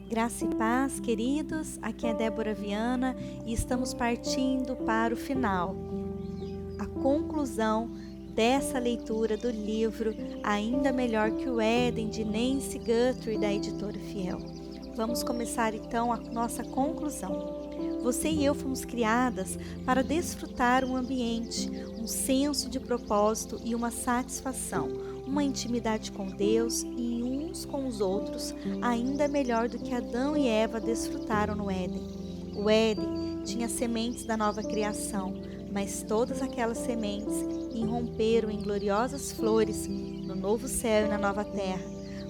Graça e paz, queridos, aqui é Débora Viana e estamos partindo para o final, a conclusão dessa leitura do livro Ainda Melhor que o Éden, de Nancy Guthrie, da editora Fiel. Vamos começar então a nossa conclusão. Você e eu fomos criadas para desfrutar um ambiente, um senso de propósito e uma satisfação, uma intimidade com Deus e uns com os outros, ainda melhor do que Adão e Eva desfrutaram no Éden. O Éden tinha sementes da nova criação, mas todas aquelas sementes irromperam em gloriosas flores no novo céu e na nova terra.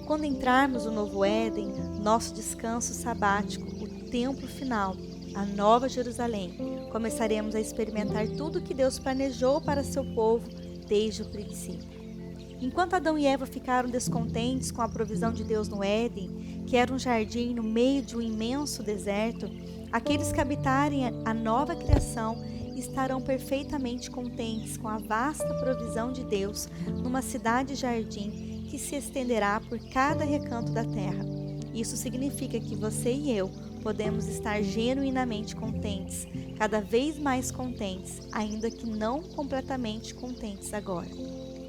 Quando entrarmos no novo Éden, nosso descanso sabático, o templo final, a nova Jerusalém, começaremos a experimentar tudo o que Deus planejou para seu povo desde o princípio. Enquanto Adão e Eva ficaram descontentes com a provisão de Deus no Éden, que era um jardim no meio de um imenso deserto, aqueles que habitarem a nova criação estarão perfeitamente contentes com a vasta provisão de Deus numa cidade-jardim que se estenderá por cada recanto da terra. Isso significa que você e eu podemos estar genuinamente contentes, cada vez mais contentes, ainda que não completamente contentes agora.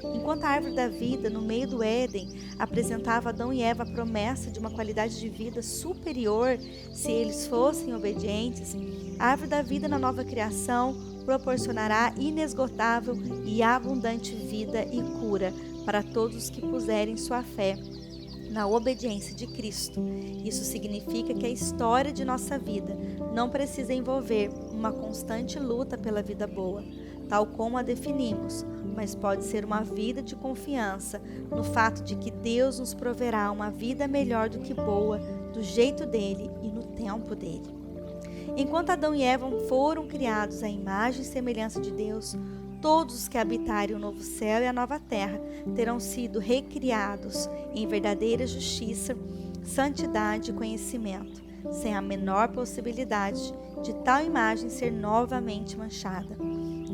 Enquanto a árvore da vida no meio do Éden apresentava a Adão e Eva a promessa de uma qualidade de vida superior se eles fossem obedientes, a árvore da vida na nova criação proporcionará inesgotável e abundante vida e cura para todos os que puserem sua fé na obediência de Cristo. Isso significa que a história de nossa vida não precisa envolver uma constante luta pela vida boa, tal como a definimos, mas pode ser uma vida de confiança no fato de que Deus nos proverá uma vida melhor do que boa, do jeito dele e no tempo dele. Enquanto Adão e Eva foram criados à imagem e semelhança de Deus, todos os que habitarem o novo céu e a nova terra terão sido recriados em verdadeira justiça, santidade e conhecimento, sem a menor possibilidade de tal imagem ser novamente manchada.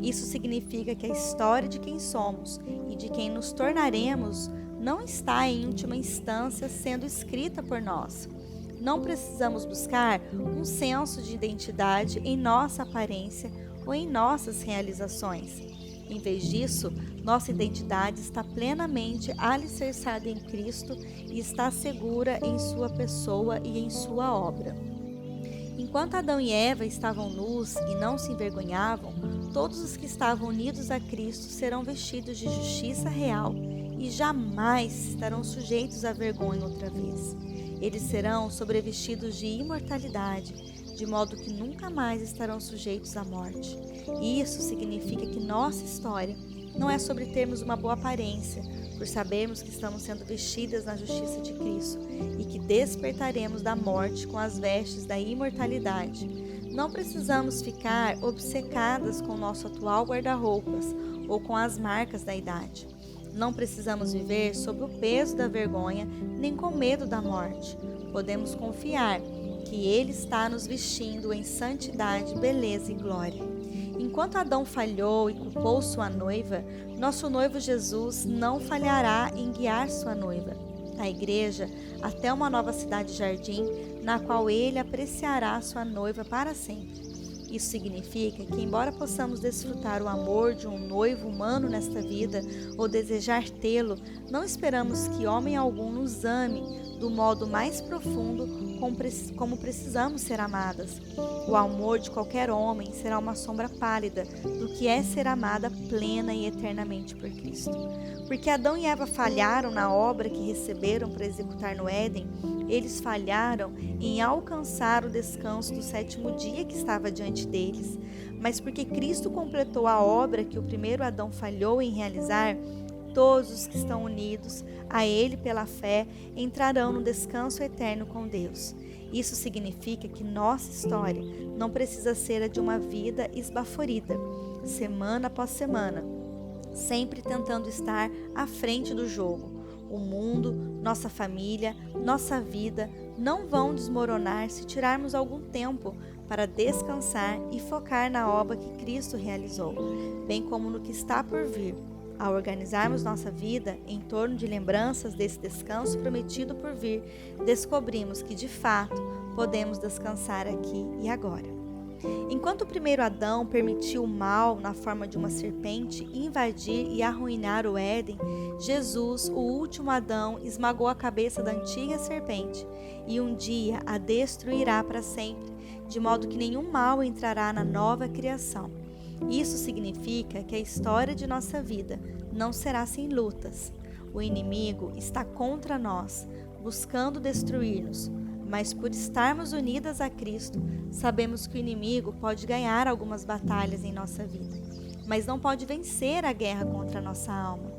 Isso significa que a história de quem somos e de quem nos tornaremos não está em última instância sendo escrita por nós. Não precisamos buscar um senso de identidade em nossa aparência ou em nossas realizações. Em vez disso, nossa identidade está plenamente alicerçada em Cristo e está segura em sua pessoa e em sua obra. Enquanto Adão e Eva estavam nus e não se envergonhavam, todos os que estavam unidos a Cristo serão vestidos de justiça real e jamais estarão sujeitos à vergonha outra vez. Eles serão sobrevestidos de imortalidade, de modo que nunca mais estarão sujeitos à morte. Isso significa que nossa história não é sobre termos uma boa aparência, por sabermos que estamos sendo vestidas na justiça de Cristo e que despertaremos da morte com as vestes da imortalidade. Não precisamos ficar obcecadas com o nosso atual guarda-roupas ou com as marcas da idade. Não precisamos viver sob o peso da vergonha nem com medo da morte. Podemos confiar que Ele está nos vestindo em santidade, beleza e glória. Enquanto Adão falhou e culpou sua noiva, nosso noivo Jesus não falhará em guiar sua noiva, a igreja, até uma nova cidade-jardim, na qual Ele apreciará sua noiva para sempre. Isso significa que, embora possamos desfrutar o amor de um noivo humano nesta vida ou desejar tê-lo, não esperamos que homem algum nos ame do modo mais profundo como precisamos ser amadas. O amor de qualquer homem será uma sombra pálida do que é ser amada plena e eternamente por Cristo. Porque Adão e Eva falharam na obra que receberam para executar no Éden, eles falharam em alcançar o descanso do sétimo dia que estava diante deles. Mas porque Cristo completou a obra que o primeiro Adão falhou em realizar, todos os que estão unidos a Ele pela fé entrarão no descanso eterno com Deus. Isso significa que nossa história não precisa ser a de uma vida esbaforida, semana após semana, sempre tentando estar à frente do jogo. O mundo, nossa família, nossa vida não vão desmoronar se tirarmos algum tempo para descansar e focar na obra que Cristo realizou, bem como no que está por vir. Ao organizarmos nossa vida em torno de lembranças desse descanso prometido por vir, descobrimos que, de fato, podemos descansar aqui e agora. Enquanto o primeiro Adão permitiu o mal na forma de uma serpente invadir e arruinar o Éden, Jesus, o último Adão, esmagou a cabeça da antiga serpente e um dia a destruirá para sempre, de modo que nenhum mal entrará na nova criação. Isso significa que a história de nossa vida não será sem lutas. O inimigo está contra nós, buscando destruir-nos, mas por estarmos unidas a Cristo, sabemos que o inimigo pode ganhar algumas batalhas em nossa vida, mas não pode vencer a guerra contra a nossa alma.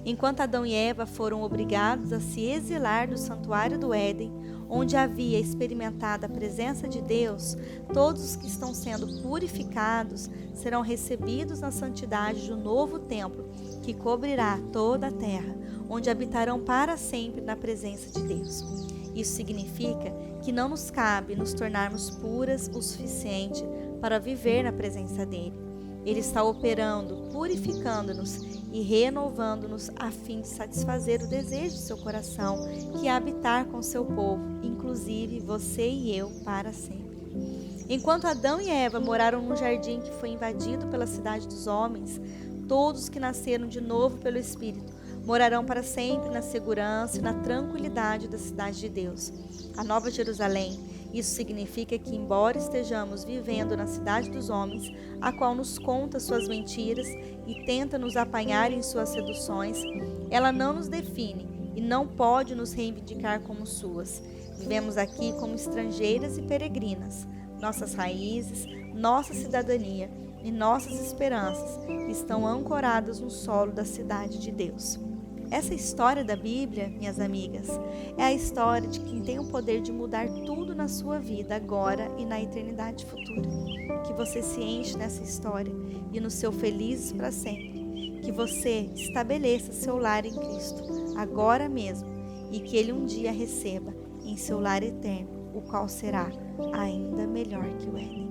Enquanto Adão e Eva foram obrigados a se exilar do santuário do Éden, onde havia experimentado a presença de Deus, todos os que estão sendo purificados serão recebidos na santidade do novo templo, que cobrirá toda a terra, onde habitarão para sempre na presença de Deus. Isso significa que não nos cabe nos tornarmos puras o suficiente para viver na presença dele. Ele está operando, purificando-nos e renovando-nos a fim de satisfazer o desejo de seu coração, que é habitar com seu povo, inclusive você e eu, para sempre. Enquanto Adão e Eva moraram num jardim que foi invadido pela cidade dos homens, todos que nasceram de novo pelo Espírito morarão para sempre na segurança e na tranquilidade da cidade de Deus, a Nova Jerusalém. Isso significa que, embora estejamos vivendo na cidade dos homens, a qual nos conta suas mentiras e tenta nos apanhar em suas seduções, ela não nos define e não pode nos reivindicar como suas. Vivemos aqui como estrangeiras e peregrinas. Nossas raízes, nossa cidadania e nossas esperanças estão ancoradas no solo da cidade de Deus. Essa história da Bíblia, minhas amigas, é a história de quem tem o poder de mudar tudo na sua vida agora e na eternidade futura. Que você se enche nessa história e no seu felizes para sempre. Que você estabeleça seu lar em Cristo agora mesmo e que Ele um dia receba em seu lar eterno, o qual será ainda melhor que o Éden.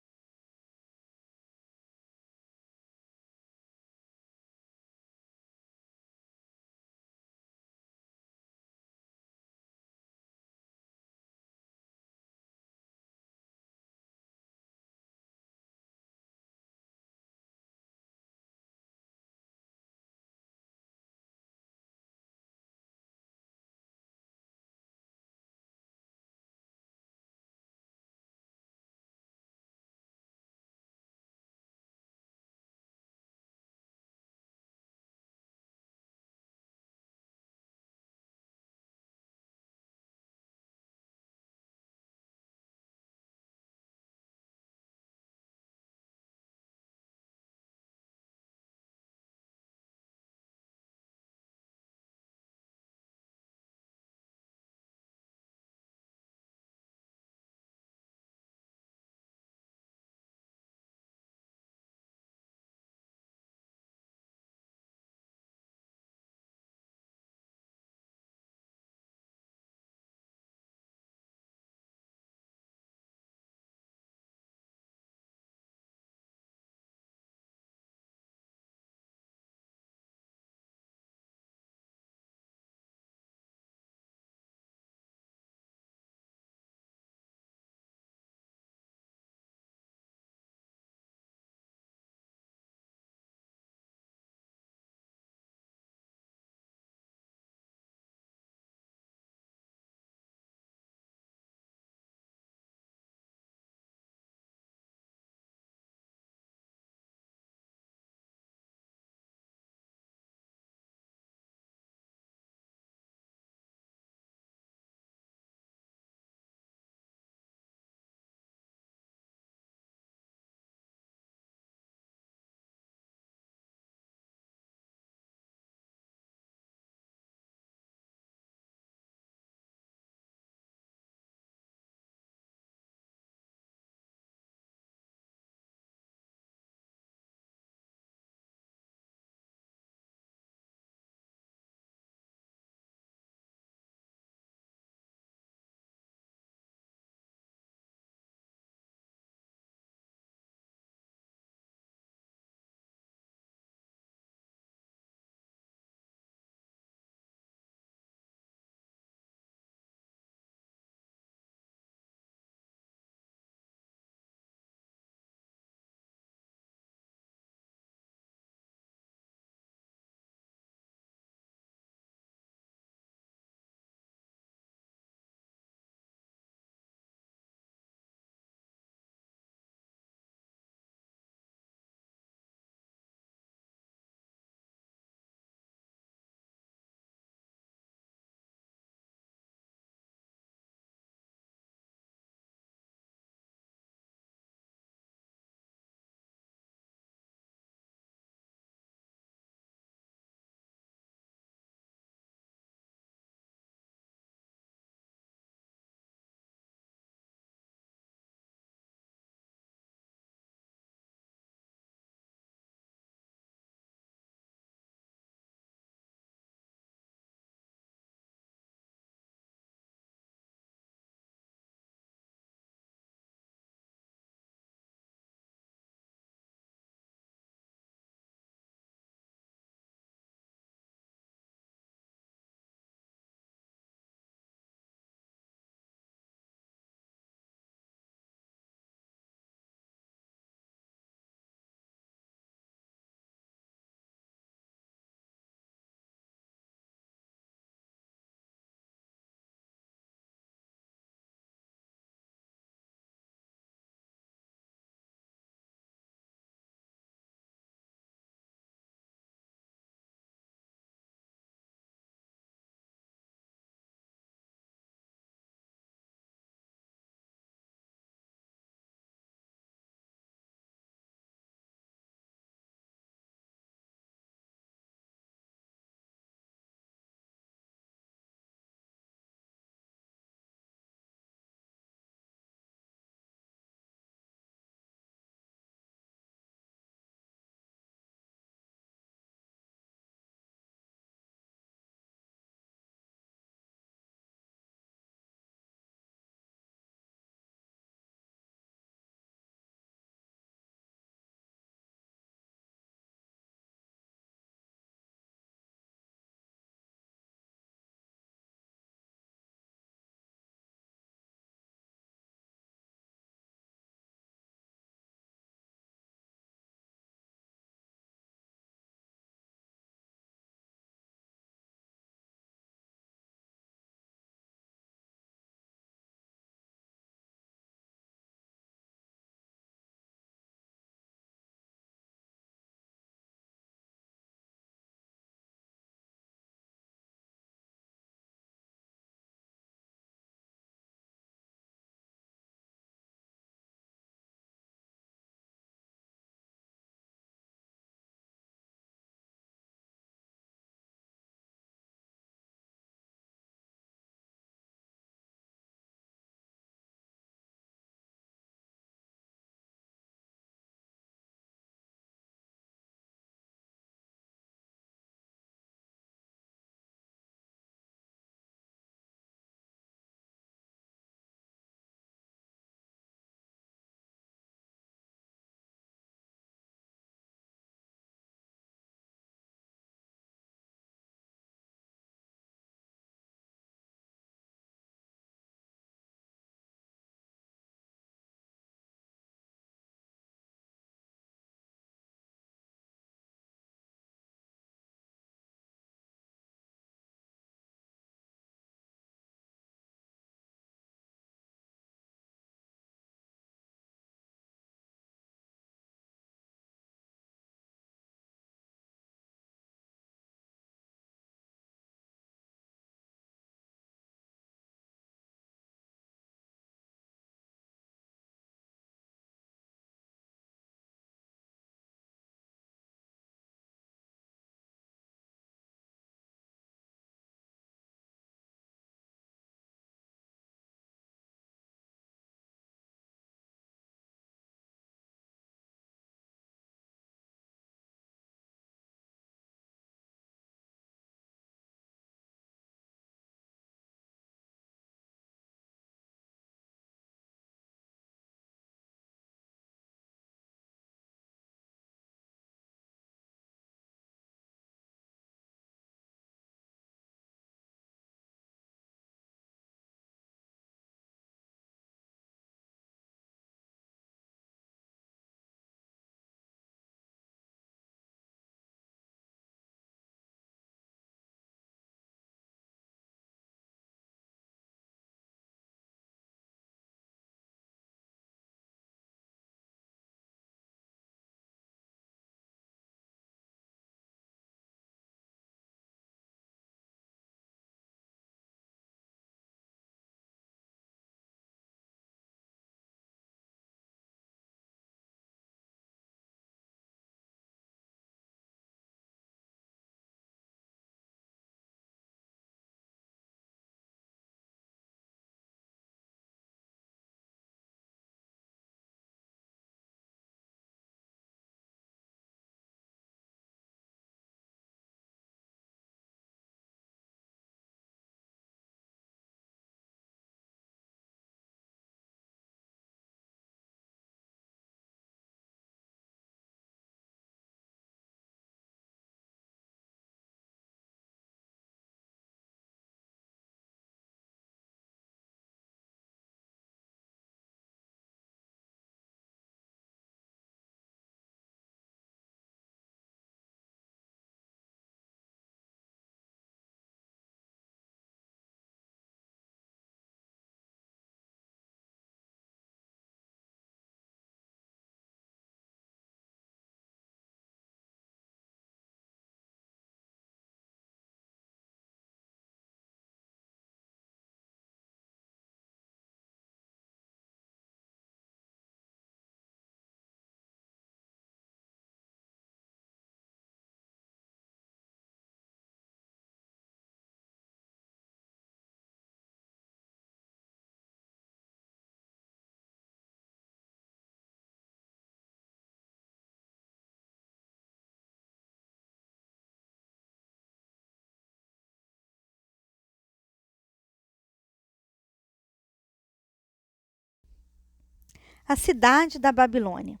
A cidade da Babilônia.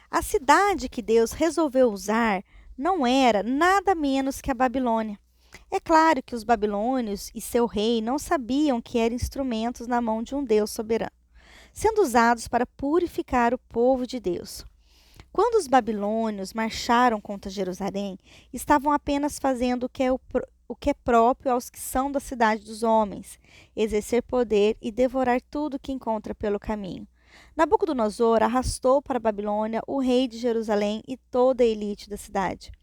A cidade que Deus resolveu usar não era nada menos que a Babilônia. É claro que os babilônios e seu rei não sabiam que eram instrumentos na mão de um Deus soberano, sendo usados para purificar o povo de Deus. Quando os babilônios marcharam contra Jerusalém, estavam apenas fazendo o que é próprio aos que são da cidade dos homens, exercer poder e devorar tudo que encontra pelo caminho. Nabucodonosor arrastou para a Babilônia o rei de Jerusalém e toda a elite da cidade.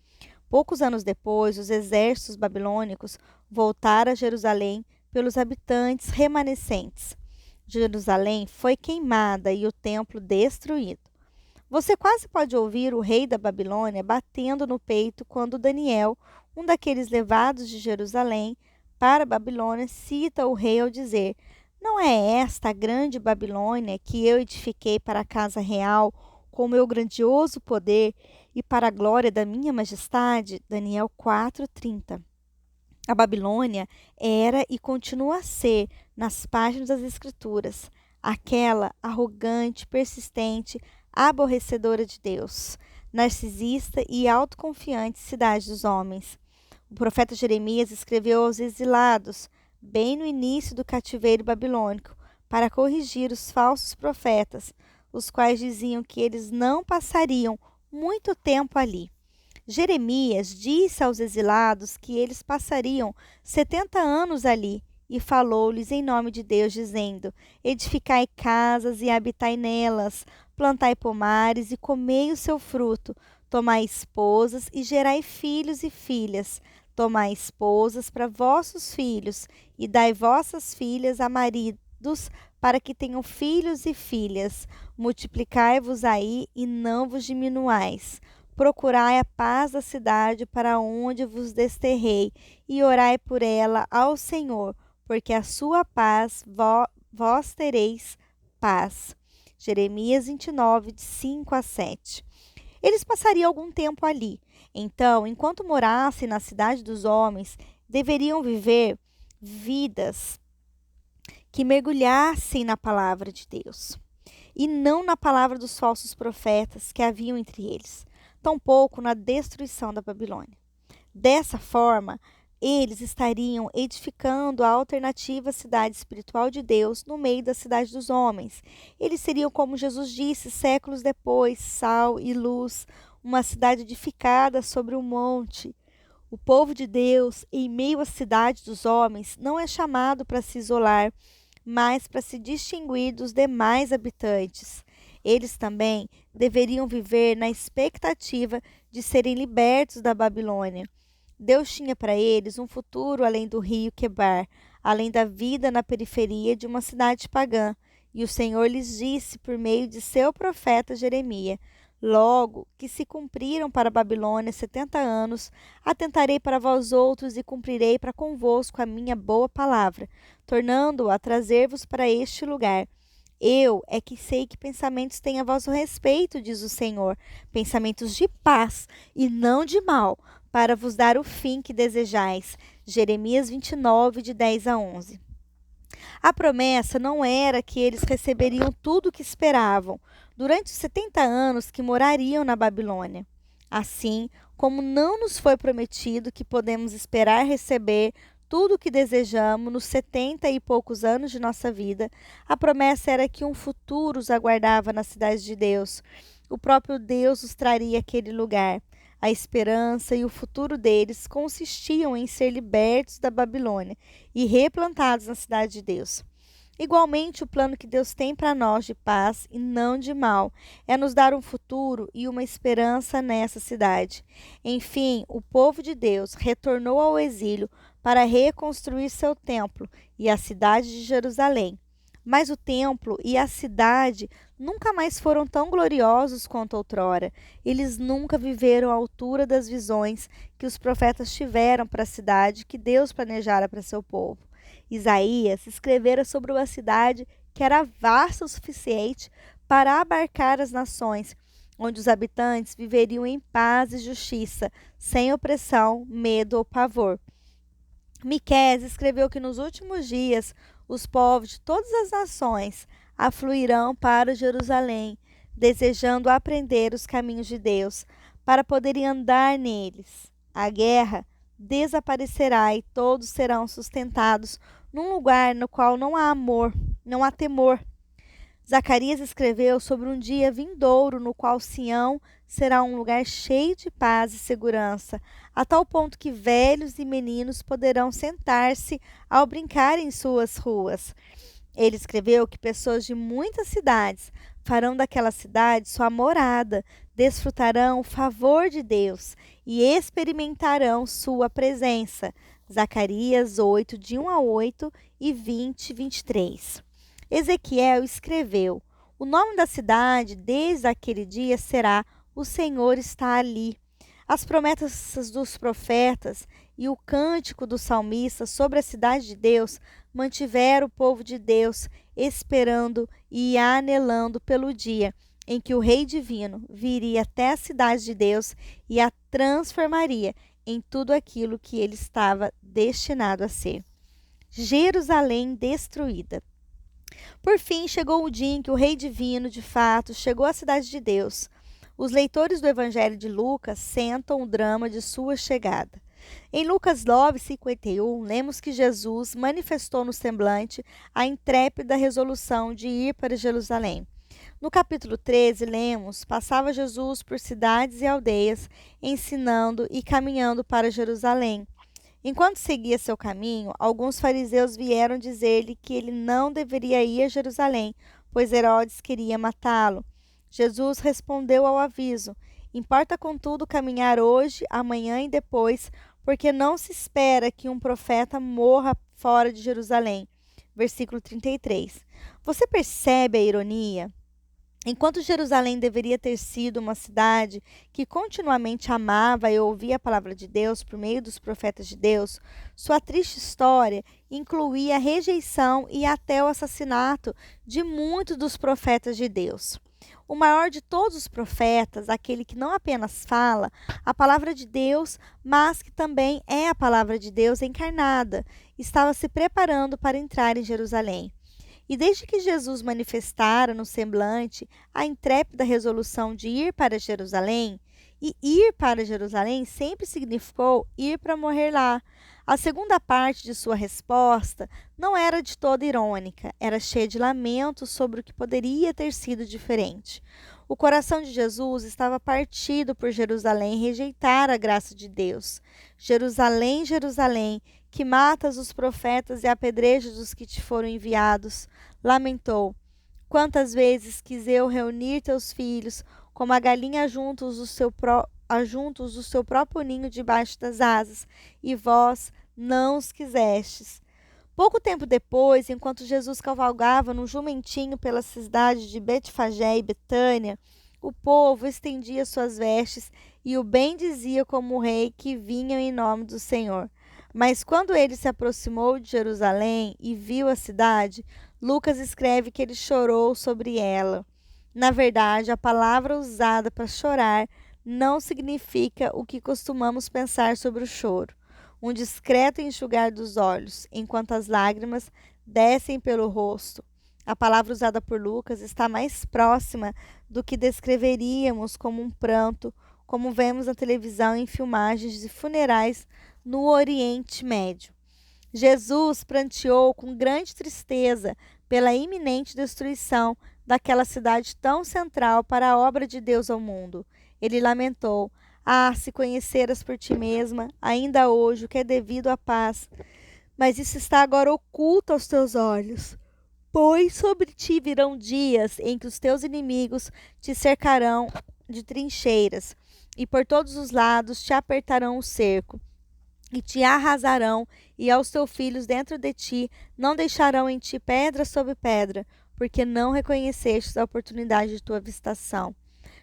Poucos anos depois, os exércitos babilônicos voltaram a Jerusalém pelos habitantes remanescentes. Jerusalém foi queimada e o templo destruído. Você quase pode ouvir o rei da Babilônia batendo no peito quando Daniel, um daqueles levados de Jerusalém para a Babilônia, cita o rei ao dizer: "Não é esta a grande Babilônia que eu edifiquei para a casa real com o meu grandioso poder e para a glória da minha majestade?" Daniel 4:30. A Babilônia era e continua a ser, nas páginas das Escrituras, aquela arrogante, persistente, aborrecedora de Deus, narcisista e autoconfiante cidade dos homens. O profeta Jeremias escreveu aos exilados, bem no início do cativeiro babilônico, para corrigir os falsos profetas, os quais diziam que eles não passariam muito tempo ali. Jeremias disse aos exilados que eles passariam 70 anos ali e falou-lhes em nome de Deus, dizendo: "Edificai casas e habitai nelas, plantai pomares e comei o seu fruto, tomai esposas e gerai filhos e filhas, tomai esposas para vossos filhos e dai vossas filhas a maridos, para que tenham filhos e filhas. Multiplicai-vos aí e não vos diminuais. Procurai a paz da cidade para onde vos desterrei, e orai por ela ao Senhor, porque a sua paz vós tereis paz." Jeremias 29, de 5 a 7. Eles passariam algum tempo ali. Então, enquanto morassem na cidade dos homens, deveriam viver vidas que mergulhassem na palavra de Deus, e não na palavra dos falsos profetas que haviam entre eles, tampouco na destruição da Babilônia. Dessa forma, eles estariam edificando a alternativa cidade espiritual de Deus no meio da cidade dos homens. Eles seriam, como Jesus disse séculos depois, sal e luz, uma cidade edificada sobre um monte. O povo de Deus, em meio à cidade dos homens, não é chamado para se isolar, mas para se distinguir dos demais habitantes. Eles também deveriam viver na expectativa de serem libertos da Babilônia. Deus tinha para eles um futuro além do rio Quebar, além da vida na periferia de uma cidade pagã. E o Senhor lhes disse por meio de seu profeta Jeremias: "Logo que se cumpriram para a Babilônia 70 anos, atentarei para vós outros e cumprirei para convosco a minha boa palavra, tornando-o a trazer-vos para este lugar. Eu é que sei que pensamentos têm a vosso respeito, diz o Senhor, pensamentos de paz e não de mal, para vos dar o fim que desejais." Jeremias 29, de 10 a 11. A promessa não era que eles receberiam tudo o que esperavam durante os 70 anos que morariam na Babilônia. Assim como não nos foi prometido que podemos esperar receber tudo o que desejamos nos 70 e poucos anos de nossa vida, a promessa era que um futuro os aguardava na cidade de Deus. O próprio Deus os traria àquele lugar. A esperança e o futuro deles consistiam em ser libertos da Babilônia e replantados na cidade de Deus. Igualmente, o plano que Deus tem para nós de paz e não de mal é nos dar um futuro e uma esperança nessa cidade. Enfim, o povo de Deus retornou ao exílio para reconstruir seu templo e a cidade de Jerusalém. Mas o templo e a cidade nunca mais foram tão gloriosos quanto outrora. Eles nunca viveram à altura das visões que os profetas tiveram para a cidade que Deus planejara para seu povo. Isaías escrevera sobre uma cidade que era vasta o suficiente para abarcar as nações, onde os habitantes viveriam em paz e justiça, sem opressão, medo ou pavor. Miqueias escreveu que nos últimos dias os povos de todas as nações afluirão para Jerusalém, desejando aprender os caminhos de Deus, para poderem andar neles. A guerra desaparecerá e todos serão sustentados num lugar no qual não há amor, não há temor. Zacarias escreveu sobre um dia vindouro no qual Sião será um lugar cheio de paz e segurança, a tal ponto que velhos e meninos poderão sentar-se ao brincar em suas ruas. Ele escreveu que pessoas de muitas cidades farão daquela cidade sua morada, desfrutarão o favor de Deus e experimentarão sua presença. Zacarias 8, de 1 a 8 e 20, 23. Ezequiel escreveu: o nome da cidade desde aquele dia será O Senhor está ali. As promessas dos profetas e o cântico do salmista sobre a cidade de Deus mantiveram o povo de Deus esperando e anelando pelo dia em que o Rei Divino viria até a cidade de Deus e a transformaria em tudo aquilo que ele estava destinado a ser. Jerusalém destruída. Por fim, chegou o dia em que o Rei Divino, de fato, chegou à cidade de Deus. Os leitores do Evangelho de Lucas sentam o drama de sua chegada. Em Lucas 9:51, lemos que Jesus manifestou no semblante a intrépida resolução de ir para Jerusalém. No capítulo 13, lemos: passava Jesus por cidades e aldeias, ensinando e caminhando para Jerusalém. Enquanto seguia seu caminho, alguns fariseus vieram dizer-lhe que ele não deveria ir a Jerusalém, pois Herodes queria matá-lo. Jesus respondeu ao aviso: importa contudo caminhar hoje, amanhã e depois, porque não se espera que um profeta morra fora de Jerusalém. Versículo 33. Você percebe a ironia? Enquanto Jerusalém deveria ter sido uma cidade que continuamente amava e ouvia a palavra de Deus por meio dos profetas de Deus, sua triste história incluía a rejeição e até o assassinato de muitos dos profetas de Deus. O maior de todos os profetas, aquele que não apenas fala a palavra de Deus, mas que também é a palavra de Deus encarnada, estava se preparando para entrar em Jerusalém. E desde que Jesus manifestara no semblante a intrépida resolução de ir para Jerusalém, e ir para Jerusalém sempre significou ir para morrer lá. A segunda parte de sua resposta não era de toda irônica, era cheia de lamentos sobre o que poderia ter sido diferente. O coração de Jesus estava partido por Jerusalém rejeitar a graça de Deus. Jerusalém, Jerusalém, que matas os profetas e apedrejas os que te foram enviados, lamentou. Quantas vezes quis eu reunir teus filhos, como a galinha juntos do seu próprio ninho debaixo das asas, e vós não os quisestes. Pouco tempo depois, enquanto Jesus cavalgava num jumentinho pelas cidades de Betfagé e Betânia, o povo estendia suas vestes e o bendizia como o rei que vinha em nome do Senhor. Mas quando ele se aproximou de Jerusalém e viu a cidade, Lucas escreve que ele chorou sobre ela. Na verdade, a palavra usada para chorar não significa o que costumamos pensar sobre o choro. Um discreto enxugar dos olhos, enquanto as lágrimas descem pelo rosto. A palavra usada por Lucas está mais próxima do que descreveríamos como um pranto, como vemos na televisão em filmagens de funerais no Oriente Médio. Jesus pranteou com grande tristeza pela iminente destruição daquela cidade tão central para a obra de Deus ao mundo. Ele lamentou: ah, se conheceras por ti mesma, ainda hoje, o que é devido à paz, mas isso está agora oculto aos teus olhos. Pois sobre ti virão dias em que os teus inimigos te cercarão de trincheiras, e por todos os lados te apertarão o cerco, e te arrasarão, e aos teus filhos dentro de ti não deixarão em ti pedra sobre pedra, porque não reconheceste a oportunidade de tua visitação.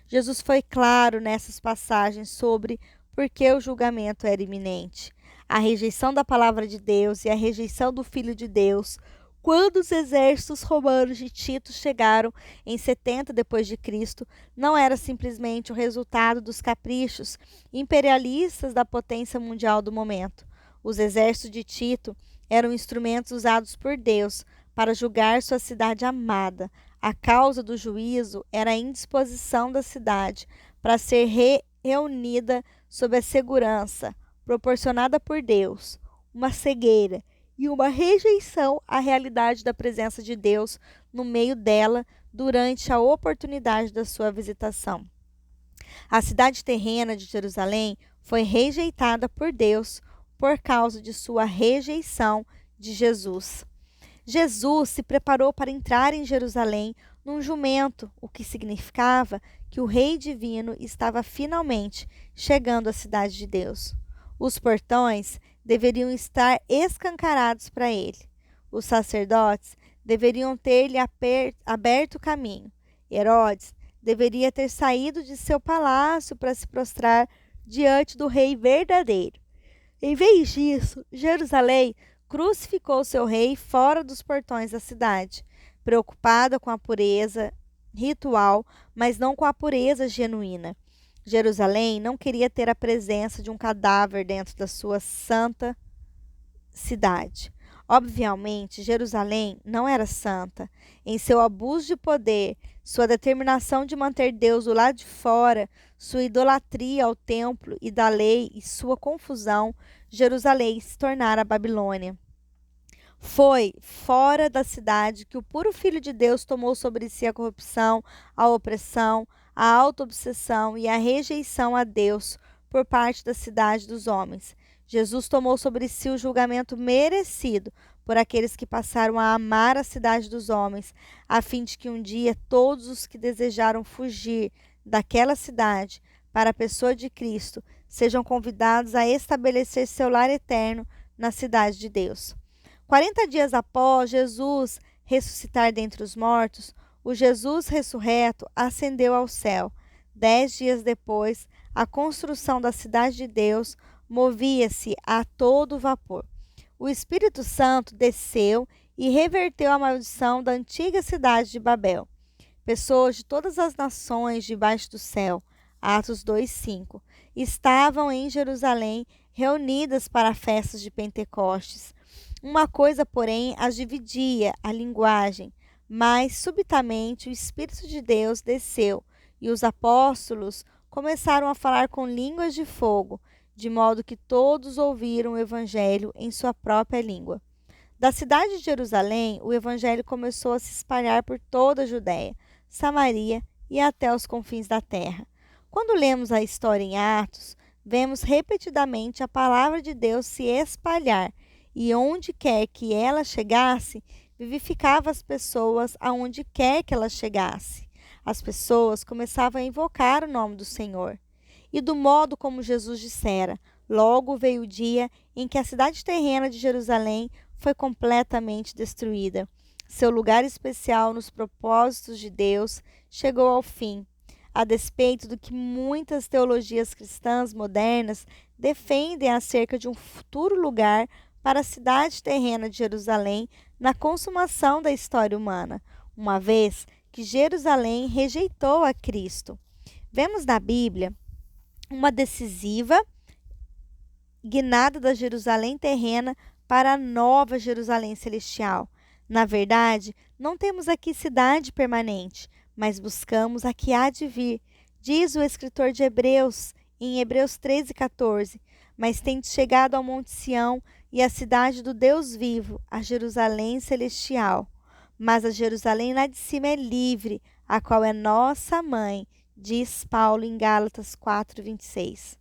Jesus foi claro nessas passagens sobre por que o julgamento era iminente. A rejeição da palavra de Deus e a rejeição do Filho de Deus, quando os exércitos romanos de Tito chegaram em 70 depois de Cristo, não era simplesmente o resultado dos caprichos imperialistas da potência mundial do momento. Os exércitos de Tito eram instrumentos usados por Deus para julgar sua cidade amada. A causa do juízo era a indisposição da cidade para ser reunida sob a segurança proporcionada por Deus, uma cegueira e uma rejeição à realidade da presença de Deus no meio dela durante a oportunidade da sua visitação. A cidade terrena de Jerusalém foi rejeitada por Deus por causa de sua rejeição de Jesus. Jesus se preparou para entrar em Jerusalém num jumento, o que significava que o Rei Divino estava finalmente chegando à cidade de Deus. Os portões deveriam estar escancarados para ele. Os sacerdotes deveriam ter-lhe aberto o caminho. Herodes deveria ter saído de seu palácio para se prostrar diante do rei verdadeiro. Em vez disso, Jerusalém crucificou seu rei fora dos portões da cidade, preocupada com a pureza ritual, mas não com a pureza genuína. Jerusalém não queria ter a presença de um cadáver dentro da sua santa cidade. Obviamente, Jerusalém não era santa. Em seu abuso de poder, sua determinação de manter Deus do lado de fora, sua idolatria ao templo e da lei e sua confusão, Jerusalém se tornara a Babilônia. Foi fora da cidade que o puro Filho de Deus tomou sobre si a corrupção, a opressão, a autoobsessão e a rejeição a Deus por parte da cidade dos homens. Jesus tomou sobre si o julgamento merecido por aqueles que passaram a amar a cidade dos homens, a fim de que um dia todos os que desejaram fugir daquela cidade para a pessoa de Cristo sejam convidados a estabelecer seu lar eterno na cidade de Deus. 40 dias após Jesus ressuscitar dentre os mortos, o Jesus ressurreto ascendeu ao céu. 10 dias depois, a construção da cidade de Deus movia-se a todo vapor. O Espírito Santo desceu e reverteu a maldição da antiga cidade de Babel. Pessoas de todas as nações debaixo do céu, Atos 2:5, estavam em Jerusalém reunidas para festas de Pentecostes. Uma coisa, porém, as dividia, a linguagem, mas subitamente o Espírito de Deus desceu e os apóstolos começaram a falar com línguas de fogo, de modo que todos ouviram o evangelho em sua própria língua. Da cidade de Jerusalém, o evangelho começou a se espalhar por toda a Judéia, Samaria e até os confins da terra. Quando lemos a história em Atos, vemos repetidamente a palavra de Deus se espalhar, e onde quer que ela chegasse, vivificava as pessoas aonde quer que ela chegasse. As pessoas começavam a invocar o nome do Senhor. E do modo como Jesus dissera, logo veio o dia em que a cidade terrena de Jerusalém foi completamente destruída. Seu lugar especial nos propósitos de Deus chegou ao fim. A despeito do que muitas teologias cristãs modernas defendem acerca de um futuro lugar para a cidade terrena de Jerusalém na consumação da história humana, uma vez que Jerusalém rejeitou a Cristo. Vemos na Bíblia uma decisiva guinada da Jerusalém terrena para a nova Jerusalém celestial. Na verdade, não temos aqui cidade permanente, mas buscamos a que há de vir. Diz o escritor de Hebreus, em Hebreus 13:14, mas tendes chegado ao Monte Sião e à cidade do Deus vivo, a Jerusalém celestial. Mas a Jerusalém lá de cima é livre, a qual é nossa mãe, diz Paulo em Gálatas 4:26.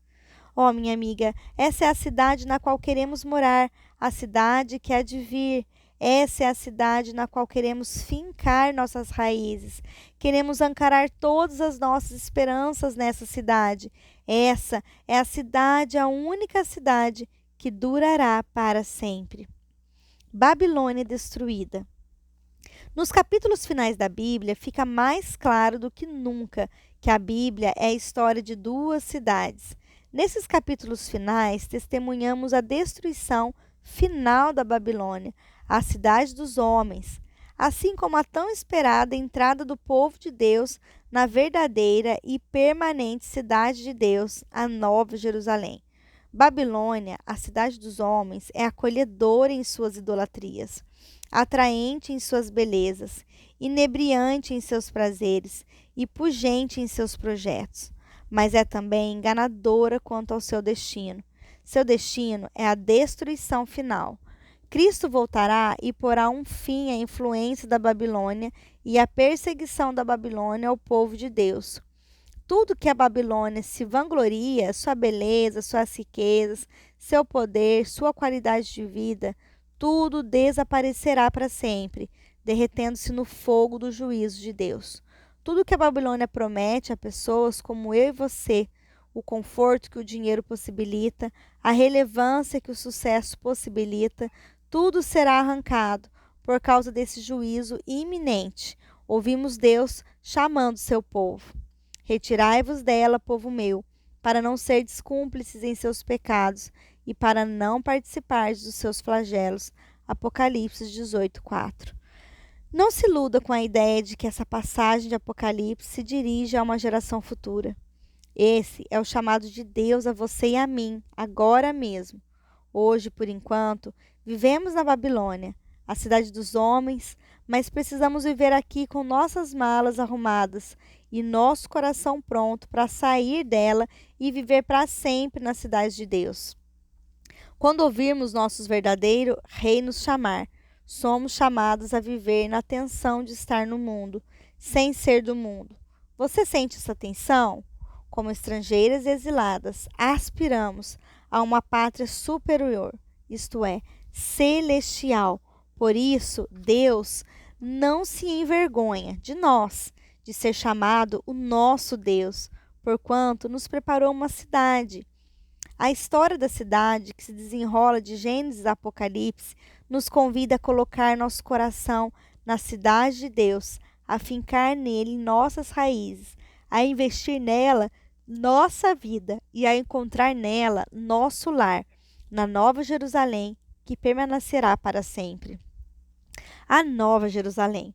Ó, minha amiga, essa é a cidade na qual queremos morar, a cidade que há de vir. Essa é a cidade na qual queremos fincar nossas raízes. Queremos ancorar todas as nossas esperanças nessa cidade. Essa é a cidade, a única cidade que durará para sempre. Babilônia destruída. Nos capítulos finais da Bíblia, fica mais claro do que nunca que a Bíblia é a história de duas cidades. Nesses capítulos finais, testemunhamos a destruição final da Babilônia, a cidade dos homens, assim como a tão esperada entrada do povo de Deus na verdadeira e permanente cidade de Deus, a Nova Jerusalém. Babilônia, a cidade dos homens, é acolhedora em suas idolatrias. atraente em suas belezas, inebriante em seus prazeres e pungente em seus projetos, mas é também enganadora quanto ao seu destino. Seu destino é a destruição final. Cristo voltará e porá um fim à influência da Babilônia e à perseguição da Babilônia ao povo de Deus. Tudo que a Babilônia se vangloria, sua beleza, suas riquezas, seu poder, sua qualidade de vida, tudo desaparecerá para sempre, derretendo-se no fogo do juízo de Deus. Tudo que a Babilônia promete a pessoas como eu e você, o conforto que o dinheiro possibilita, a relevância que o sucesso possibilita, tudo será arrancado por causa desse juízo iminente. Ouvimos Deus chamando seu povo. Retirai-vos dela, povo meu, para não serdes cúmplices em seus pecados e para não participardes dos seus flagelos. Apocalipse 18:4. Não se iluda com a ideia de que essa passagem de Apocalipse se dirige a uma geração futura. Esse é o chamado de Deus a você e a mim, agora mesmo. Hoje, por enquanto, vivemos na Babilônia, a cidade dos homens, mas precisamos viver aqui com nossas malas arrumadas e nosso coração pronto para sair dela e viver para sempre na cidade de Deus. Quando ouvirmos nossos verdadeiros rei nos chamar, somos chamados a viver na tensão de estar no mundo, sem ser do mundo. Você sente essa tensão? Como estrangeiras e exiladas, aspiramos a uma pátria superior, isto é, celestial. Por isso, Deus não se envergonha de nós, de ser chamado o nosso Deus, porquanto nos preparou uma cidade. A história da cidade, que se desenrola de Gênesis a Apocalipse, nos convida a colocar nosso coração na cidade de Deus, a fincar nele nossas raízes, a investir nela nossa vida e a encontrar nela nosso lar, na Nova Jerusalém, que permanecerá para sempre. A Nova Jerusalém.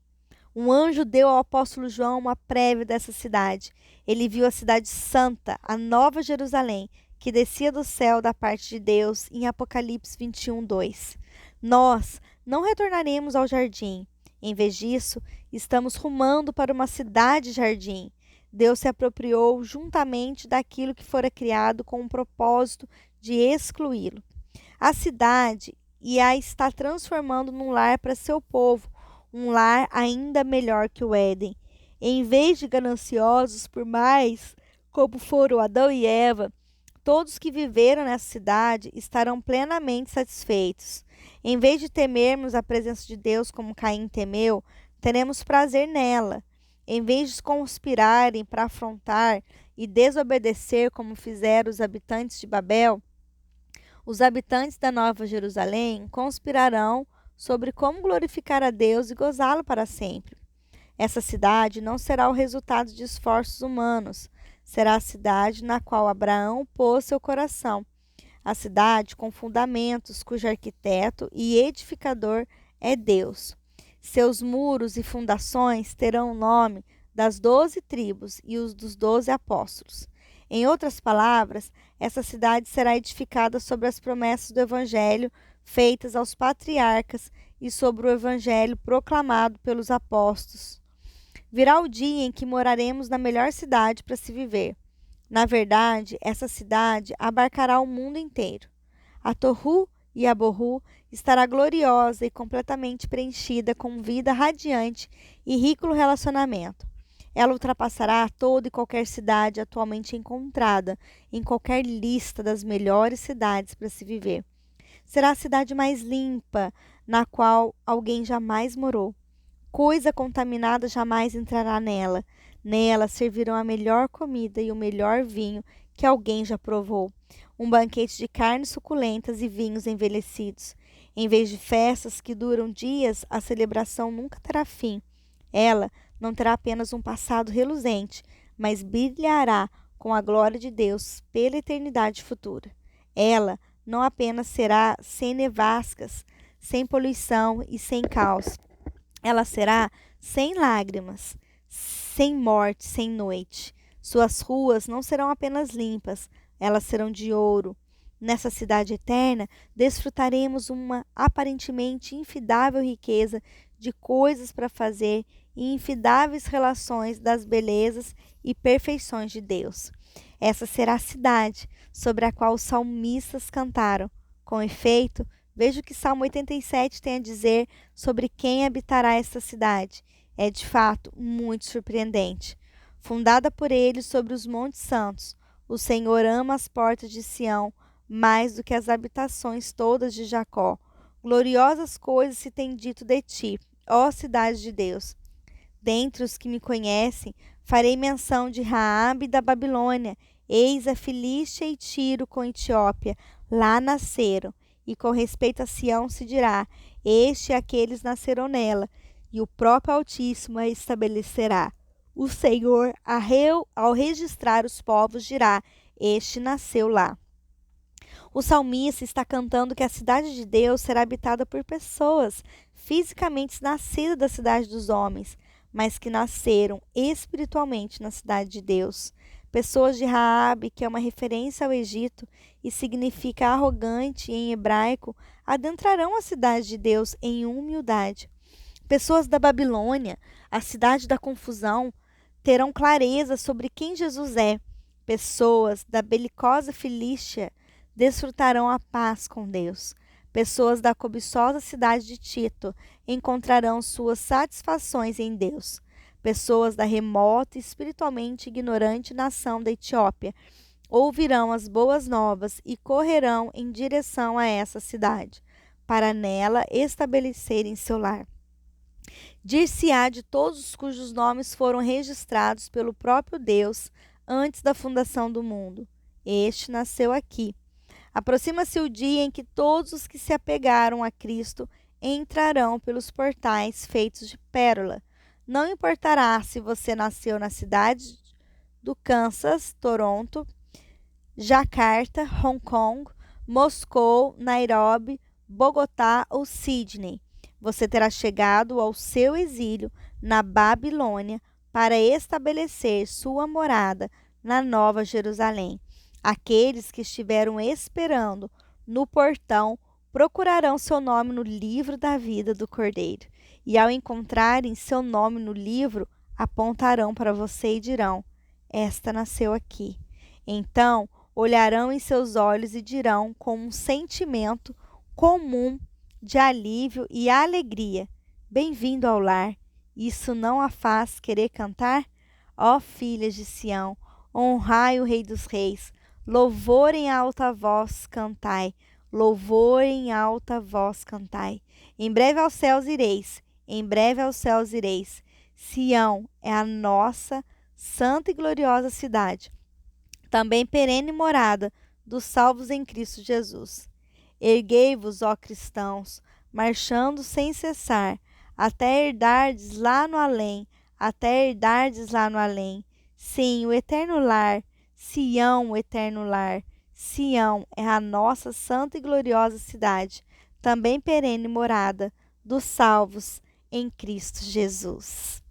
Um anjo deu ao apóstolo João uma prévia dessa cidade. Ele viu a cidade santa, a Nova Jerusalém, que descia do céu da parte de Deus, em Apocalipse 21:2. Nós não retornaremos ao jardim. Em vez disso, estamos rumando para uma cidade-jardim. Deus se apropriou juntamente daquilo que fora criado com o propósito de excluí-lo. A cidade a está transformando num lar para seu povo, um lar ainda melhor que o Éden. Em vez de gananciosos por mais, como foram Adão e Eva, todos que viveram nessa cidade estarão plenamente satisfeitos. Em vez de temermos a presença de Deus como Caim temeu, teremos prazer nela. Em vez de conspirarem para afrontar e desobedecer como fizeram os habitantes de Babel, os habitantes da Nova Jerusalém conspirarão sobre como glorificar a Deus e gozá-lo para sempre. Essa cidade não será o resultado de esforços humanos, será a cidade na qual Abraão pôs seu coração, a cidade com fundamentos cujo arquiteto e edificador é Deus. Seus muros e fundações terão o nome das 12 tribos e os dos 12 apóstolos. Em outras palavras, essa cidade será edificada sobre as promessas do Evangelho feitas aos patriarcas e sobre o Evangelho proclamado pelos apóstolos. Virá o dia em que moraremos na melhor cidade para se viver. Na verdade, essa cidade abarcará o mundo inteiro. A Tohu e a Bohu estará gloriosa e completamente preenchida com vida radiante e rico relacionamento. Ela ultrapassará toda e qualquer cidade atualmente encontrada em qualquer lista das melhores cidades para se viver. Será a cidade mais limpa, na qual alguém jamais morou. Coisa contaminada jamais entrará nela. Nela servirão a melhor comida e o melhor vinho que alguém já provou. Um banquete de carnes suculentas e vinhos envelhecidos. Em vez de festas que duram dias, a celebração nunca terá fim. Ela não terá apenas um passado reluzente, mas brilhará com a glória de Deus pela eternidade futura. Ela não apenas será sem nevascas, sem poluição e sem caos. Ela será sem lágrimas, sem morte, sem noite. Suas ruas não serão apenas limpas, elas serão de ouro. Nessa cidade eterna, desfrutaremos uma aparentemente infindável riqueza de coisas para fazer e infindáveis relações das belezas e perfeições de Deus. Essa será a cidade sobre a qual os salmistas cantaram. Com efeito, veja o que Salmo 87 tem a dizer sobre quem habitará esta cidade. É de fato muito surpreendente. Fundada por ele sobre os montes santos, o Senhor ama as portas de Sião mais do que as habitações todas de Jacó. Gloriosas coisas se tem dito de ti, ó cidade de Deus. Dentre os que me conhecem, farei menção de Raabe da Babilônia. Eis a Filístia e Tiro com Etiópia, lá nasceram. E com respeito a Sião se dirá: este e aqueles nasceram nela, e o próprio Altíssimo a estabelecerá. O Senhor, ao registrar os povos, dirá: este nasceu lá. O salmista está cantando que a cidade de Deus será habitada por pessoas fisicamente nascidas da cidade dos homens, mas que nasceram espiritualmente na cidade de Deus. Pessoas de Raabe, que é uma referência ao Egito e significa arrogante em hebraico, adentrarão a cidade de Deus em humildade. Pessoas da Babilônia, a cidade da confusão, terão clareza sobre quem Jesus é. Pessoas da belicosa Filístia desfrutarão a paz com Deus. Pessoas da cobiçosa cidade de Tito encontrarão suas satisfações em Deus. Pessoas da remota e espiritualmente ignorante nação da Etiópia ouvirão as boas novas e correrão em direção a essa cidade, para nela estabelecerem seu lar. Dir-se-á de todos cujos nomes foram registrados pelo próprio Deus antes da fundação do mundo: este nasceu aqui. Aproxima-se o dia em que todos os que se apegaram a Cristo entrarão pelos portais feitos de pérola. Não importará se você nasceu na cidade do Kansas, Toronto, Jacarta, Hong Kong, Moscou, Nairobi, Bogotá ou Sydney. Você terá chegado ao seu exílio na Babilônia para estabelecer sua morada na Nova Jerusalém. Aqueles que estiveram esperando no portão procurarão seu nome no livro da vida do Cordeiro. E ao encontrarem seu nome no livro, apontarão para você e dirão: esta nasceu aqui. Então olharão em seus olhos e dirão com um sentimento comum de alívio e alegria: bem-vindo ao lar. Isso não a faz querer cantar? Ó filhas de Sião, honrai o Rei dos Reis. Louvor em alta voz cantai, louvor em alta voz cantai. Em breve aos céus ireis, em breve aos céus ireis. Sião é a nossa santa e gloriosa cidade, também perene morada dos salvos em Cristo Jesus. Erguei-vos, ó cristãos, marchando sem cessar, até herdardes lá no além, até herdardes lá no além. Sim, o eterno lar, Sião, o eterno lar. Sião é a nossa santa e gloriosa cidade, também perene morada dos salvos em Cristo Jesus.